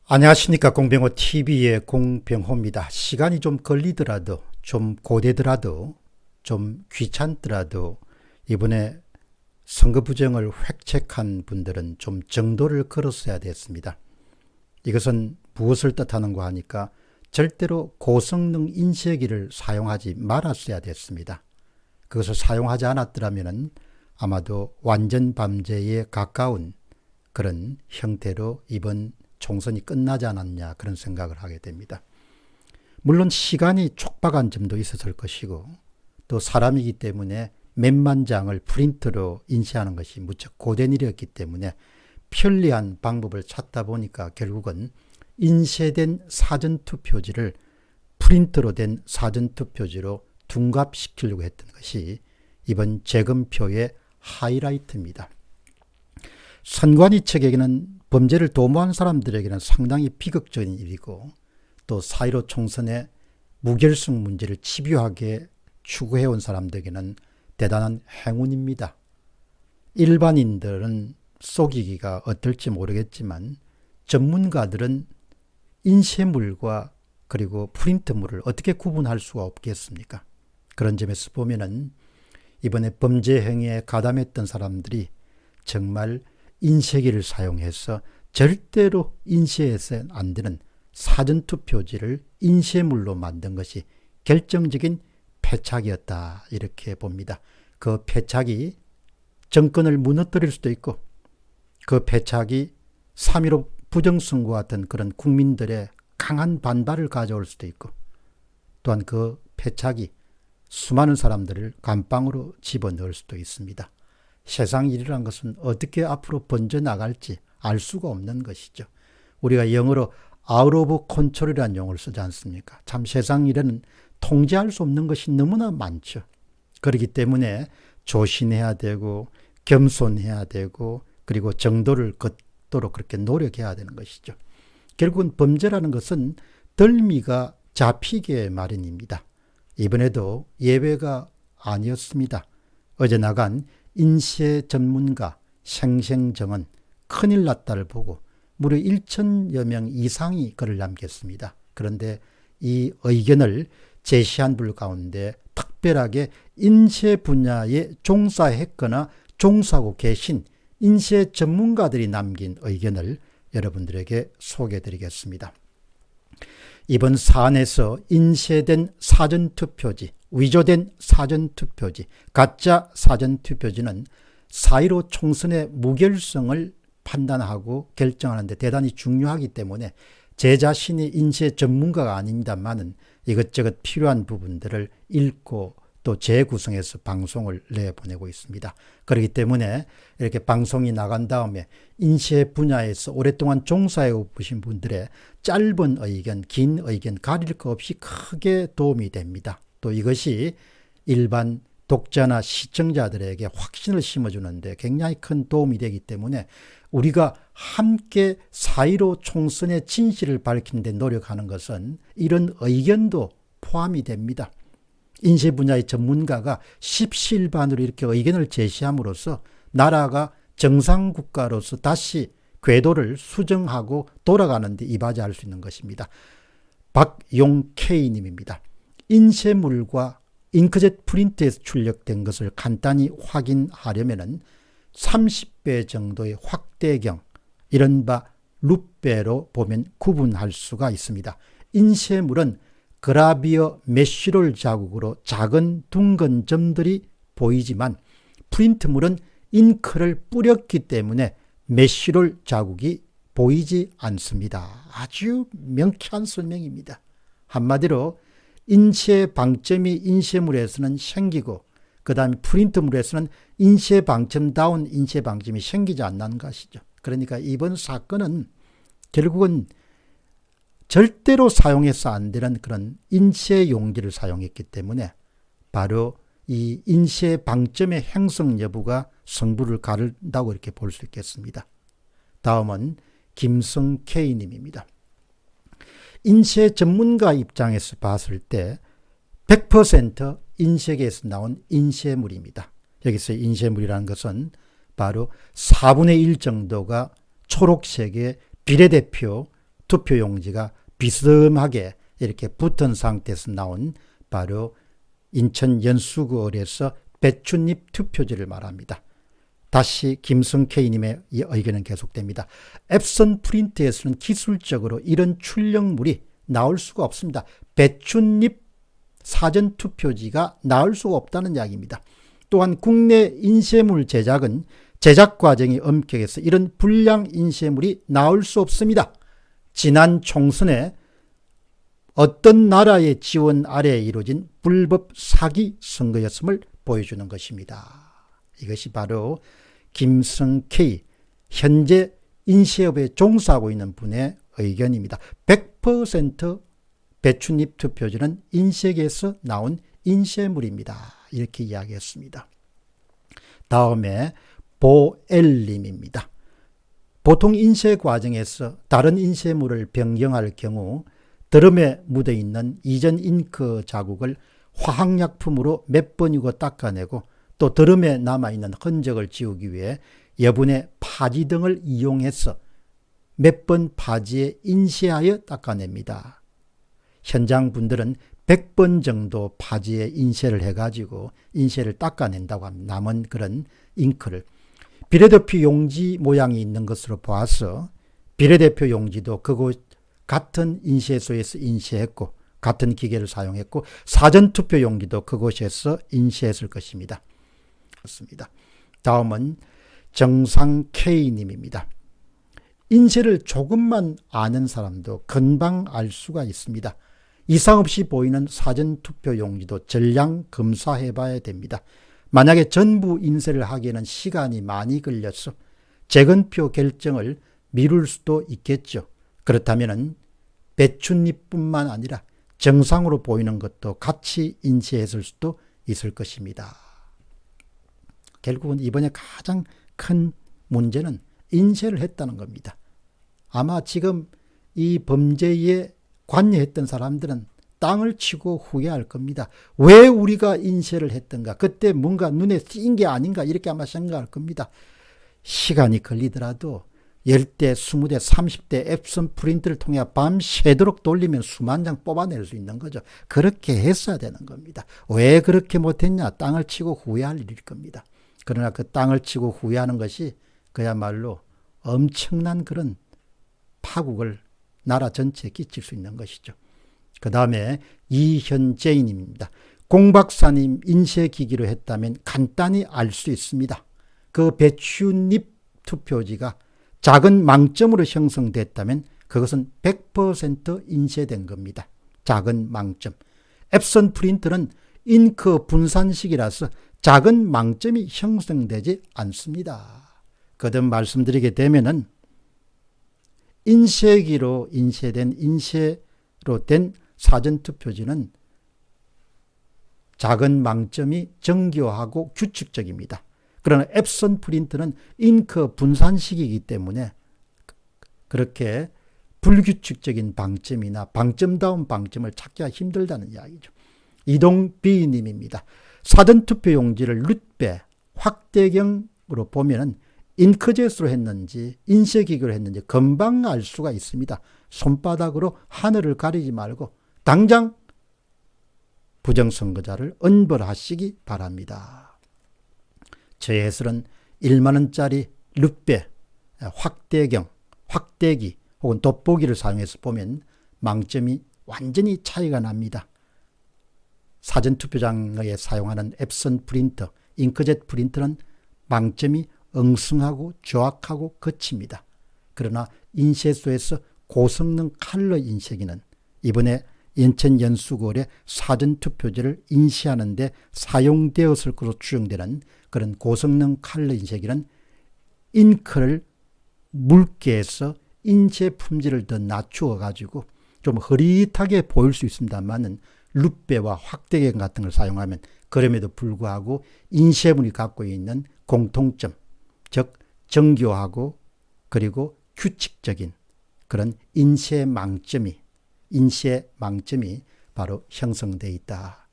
안녕하십니까. 공병호 TV의 공병호입니다. 시간이 좀 걸리더라도, 좀 고되더라도, 좀 귀찮더라도 이번에 선거 부정을 획책한 분들은 좀 정도를 걸었어야 됐습니다. 이것은 무엇을 뜻하는가 하니까 절대로 고성능 인쇄기를 사용하지 말았어야 됐습니다. 그것을 사용하지 않았더라면 아마도 완전 밤제에 가까운 그런 형태로 이번 총선이 끝나지 않았냐, 그런 생각을 하게 됩니다. 물론 시간이 촉박한 점도 있었을 것이고, 또 사람이기 때문에 몇만 장을 프린터로 인쇄하는 것이 무척 고된 일이었기 때문에 편리한 방법을 찾다 보니까 결국은 인쇄된 사전투표지를 프린터로 된 사전투표지로 둔갑시키려고 했던 것이 이번 재검표의 하이라이트입니다. 선관위 측에게는 범죄를 도모한 사람들에게는 상당히 비극적인 일이고, 또 4.15 총선의 무결성 문제를 집요하게 추구해온 사람들에게는 대단한 행운입니다. 일반인들은 속이기가 어떨지 모르겠지만 전문가들은 인쇄물과 그리고 프린트물을 어떻게 구분할 수가 없겠습니까? 그런 점에서 보면은 이번에 범죄 행위에 가담했던 사람들이 정말 인쇄기를 사용해서 절대로 인쇄해서는 안 되는 사전투표지를 인쇄물로 만든 것이 결정적인 패착이었다, 이렇게 봅니다. 그 패착이 정권을 무너뜨릴 수도 있고, 그 패착이 3.15 부정선거 같은 그런 국민들의 강한 반발을 가져올 수도 있고, 또한 그 패착이 수많은 사람들을 감방으로 집어넣을 수도 있습니다. 세상 일이란 것은 어떻게 앞으로 번져나갈지 알 수가 없는 것이죠. 우리가 영어로 out of control이라는 용어를 쓰지 않습니까? 참 세상 일에는 통제할 수 없는 것이 너무나 많죠. 그렇기 때문에 조심해야 되고 겸손해야 되고, 그리고 정도를 걷도록 그렇게 노력해야 되는 것이죠. 결국은 범죄라는 것은 덜미가 잡히게 마련입니다. 이번에도 예외가 아니었습니다. 어제 나간 인쇄 전문가 생생정은 큰일 났다를 보고 무려 1,000여 명 이상이 글을 남겼습니다. 그런데 이 의견을 제시한 분 가운데 특별하게 인쇄 분야에 종사했거나 종사하고 계신 인쇄 전문가들이 남긴 의견을 여러분들에게 소개해 드리겠습니다. 이번 사안에서 인쇄된 사전투표지, 위조된 사전투표지, 가짜 사전투표지는 4.15 총선의 무결성을 판단하고 결정하는 데 대단히 중요하기 때문에 제 자신이 인쇄 전문가가 아닙니다만은 이것저것 필요한 부분들을 읽고 또 재구성해서 방송을 내보내고 있습니다. 그렇기 때문에 이렇게 방송이 나간 다음에 인쇄 분야에서 오랫동안 종사해 오신 분들의 짧은 의견, 긴 의견 가릴 것 없이 크게 도움이 됩니다. 또 이것이 일반 독자나 시청자들에게 확신을 심어주는데 굉장히 큰 도움이 되기 때문에 우리가 함께 4.15 총선의 진실을 밝히는 데 노력하는 것은 이런 의견도 포함이 됩니다. 인쇄 분야의 전문가가 십시일반으로 이렇게 의견을 제시함으로써 나라가 정상국가로서 다시 궤도를 수정하고 돌아가는 데 이바지할 수 있는 것입니다. 박용케이님입니다. 인쇄물과 잉크젯 프린트에서 출력된 것을 간단히 확인하려면 30배 정도의 확대경, 이른바 룹배로 보면 구분할 수가 있습니다. 인쇄물은 그라비어 메쉬롤 자국으로 작은 둥근 점들이 보이지만 프린트물은 잉크를 뿌렸기 때문에 메쉬롤 자국이 보이지 않습니다. 아주 명쾌한 설명입니다. 한마디로 인쇄 방점이 인쇄물에서는 생기고, 그 다음에 프린트물에서는 인쇄 방점다운 인쇄 방점이 생기지 않는 것이죠. 그러니까 이번 사건은 결국은 절대로 사용해서 안 되는 그런 인쇄 용지를 사용했기 때문에 바로 이 인쇄 방점의 행성 여부가 승부를 가른다고 이렇게 볼 수 있겠습니다. 다음은 김성케이님입니다. 인쇄 전문가 입장에서 봤을 때 100% 인쇄기에서 나온 인쇄물입니다. 여기서 인쇄물이라는 것은 바로 4분의 1 정도가 초록색의 비례대표 투표용지가 비스듬하게 이렇게 붙은 상태에서 나온 바로 인천 연수구에서 배춧잎 투표지를 말합니다. 다시 김성케이님의 의견은 계속됩니다. 앱선 프린트에서는 기술적으로 이런 출력물이 나올 수가 없습니다. 배춧잎 사전투표지가 나올 수가 없다는 이야기입니다. 또한 국내 인쇄물 제작은 제작 과정이 엄격해서 이런 불량 인쇄물이 나올 수 없습니다. 지난 총선에 어떤 나라의 지원 아래에 이루어진 불법 사기 선거였음을 보여주는 것입니다. 이것이 바로 김성케이 현재 인쇄업에 종사하고 있는 분의 의견입니다. 100% 배춧잎 투표지는 인쇄계에서 나온 인쇄물입니다. 이렇게 이야기했습니다. 다음에 보엘님입니다. 보통 인쇄 과정에서 다른 인쇄물을 변경할 경우 드럼에 묻어있는 이전 잉크 자국을 화학약품으로 몇 번이고 닦아내고 또 드럼에 남아있는 흔적을 지우기 위해 여분의 파지 등을 이용해서 몇 번 파지에 인쇄하여 닦아냅니다. 현장 분들은 100번 정도 파지에 인쇄를 해가지고 인쇄를 닦아낸다고 합니다. 남은 그런 잉크를. 비례대표 용지 모양이 있는 것으로 봐서 비례대표 용지도 그곳 같은 인쇄소에서 인쇄했고 같은 기계를 사용했고 사전투표 용지도 그곳에서 인쇄했을 것입니다. 그렇습니다. 다음은 정상K님입니다. 인쇄를 조금만 아는 사람도 금방 알 수가 있습니다. 이상 없이 보이는 사전투표 용지도 전량 검사해 봐야 됩니다. 만약에 전부 인쇄를 하기에는 시간이 많이 걸려서 재건표 결정을 미룰 수도 있겠죠. 그렇다면 배춧잎뿐만 아니라 정상으로 보이는 것도 같이 인쇄했을 수도 있을 것입니다. 결국은 이번에 가장 큰 문제는 인쇄를 했다는 겁니다. 아마 지금 이 범죄에 관여했던 사람들은 땅을 치고 후회할 겁니다. 왜 우리가 인쇄를 했던가? 그때 뭔가 눈에 띈 게 아닌가? 이렇게 아마 생각할 겁니다. 시간이 걸리더라도 10대, 20대, 30대 앱선 프린트를 통해 밤새도록 돌리면 수만 장 뽑아낼 수 있는 거죠. 그렇게 했어야 되는 겁니다. 왜 그렇게 못했냐? 땅을 치고 후회할 일일 겁니다. 그러나 그 땅을 치고 후회하는 것이 그야말로 엄청난 그런 파국을 나라 전체에 끼칠 수 있는 것이죠. 그 다음에 이현재인입니다. 공박사님 인쇄기기로 했다면 간단히 알 수 있습니다. 그 배춧잎 투표지가 작은 망점으로 형성됐다면 그것은 100% 인쇄된 겁니다. 작은 망점. 앱선 프린터는 잉크 분산식이라서 작은 망점이 형성되지 않습니다. 거듭 말씀드리게 되면은 인쇄기로 인쇄로 된 사전투표지는 작은 망점이 정교하고 규칙적입니다. 그러나 앱선 프린터는 잉크 분산식이기 때문에 그렇게 불규칙적인 방점이나 방점다운 방점을 찾기가 힘들다는 이야기죠. 이동비님입니다. 사전투표 용지를 룻배, 확대경으로 보면은 잉크젯으로 했는지 인쇄기계로 했는지 금방 알 수가 있습니다. 손바닥으로 하늘을 가리지 말고 당장 부정선거자를 은벌하시기 바랍니다. 저의 해설은 1만원짜리 룻배, 확대경, 확대기 혹은 돋보기를 사용해서 보면 망점이 완전히 차이가 납니다. 사전투표장에 사용하는 앱선 프린터, 잉크젯 프린터는 망점이 엉성하고 정확하고 거칩니다. 그러나 인쇄소에서 고성능 컬러 인쇄기는 이번에 인천 연수구의 사전투표지를 인쇄하는 데 사용되었을 것으로 추정되는 그런 고성능 컬러 인쇄기는 잉크를 묽게 해서 인쇄 품질을 더 낮추어 가지고 좀 흐릿하게 보일 수 있습니다만은 룻배와 확대경 같은 걸 사용하면 그럼에도 불구하고 인쇄물이 갖고 있는 공통점, 즉 정교하고 그리고 규칙적인 그런 인쇄 망점이 바로 형성되어 있다.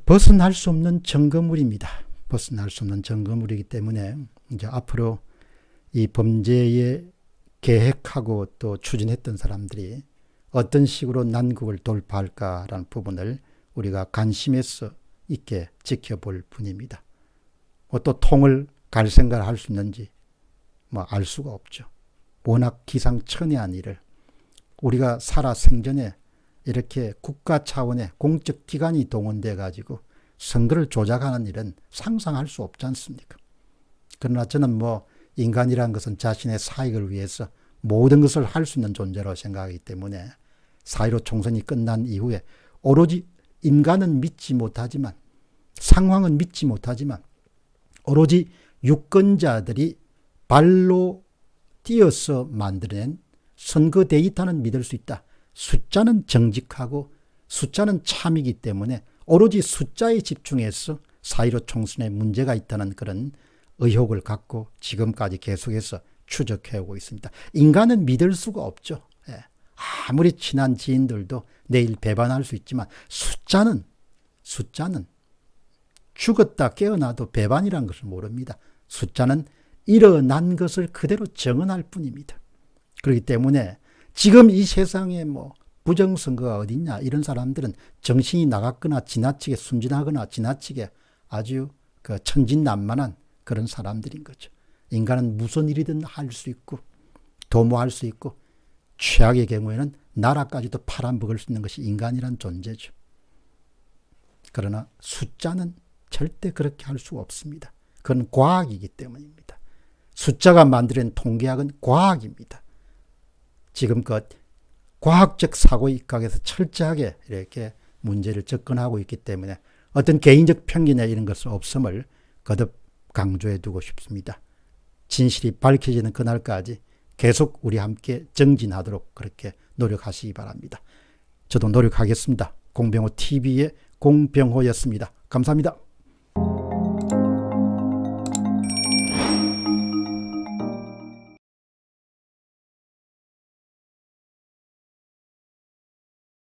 벗어날 수 없는 증거물입니다. 벗어날 수 없는 증거물이기 때문에 이제 앞으로 이 범죄에 계획하고 또 추진했던 사람들이 어떤 식으로 난국을 돌파할까라는 부분을 우리가 관심에서 있게 지켜볼 뿐입니다. 또 통을 갈 생각을 할 수 있는지 알 수가 없죠. 워낙 기상천외한 일을 우리가 살아 생전에 이렇게 국가 차원의 공적 기관이 동원돼 가지고 선거를 조작하는 일은 상상할 수 없지 않습니까? 그러나 저는 인간이란 것은 자신의 사익을 위해서 모든 것을 할 수 있는 존재로 생각하기 때문에 4.15 총선이 끝난 이후에 오로지 인간은 믿지 못하지만, 상황은 믿지 못하지만 오로지 유권자들이 발로 뛰어서 만들어낸 선거 데이터는 믿을 수 있다. 숫자는 정직하고 숫자는 참이기 때문에 오로지 숫자에 집중해서 4.15 총선에 문제가 있다는 그런 의혹을 갖고 지금까지 계속해서 추적해오고 있습니다. 인간은 믿을 수가 없죠. 아무리 친한 지인들도 내일 배반할 수 있지만 숫자는 죽었다 깨어나도 배반이라는 것을 모릅니다. 숫자는 일어난 것을 그대로 정언할 뿐입니다. 그렇기 때문에 지금 이 세상에 부정선거가 어딨냐, 이런 사람들은 정신이 나갔거나 지나치게 순진하거나 지나치게 아주 천진난만한 그런 사람들인 거죠. 인간은 무슨 일이든 할 수 있고 도모할 수 있고 최악의 경우에는 나라까지도 팔아먹을 수 있는 것이 인간이란 존재죠. 그러나 숫자는 절대 그렇게 할 수가 없습니다. 그건 과학이기 때문입니다. 숫자가 만들어낸 통계학은 과학입니다. 지금껏 과학적 사고에 입각해서 철저하게 이렇게 문제를 접근하고 있기 때문에 어떤 개인적 편견이나 이런 것은 없음을 거듭 강조해 두고 싶습니다. 진실이 밝혀지는 그날까지 계속 우리 함께 정진하도록 그렇게 노력하시기 바랍니다. 저도 노력하겠습니다. 공병호 TV의 공병호였습니다. 감사합니다.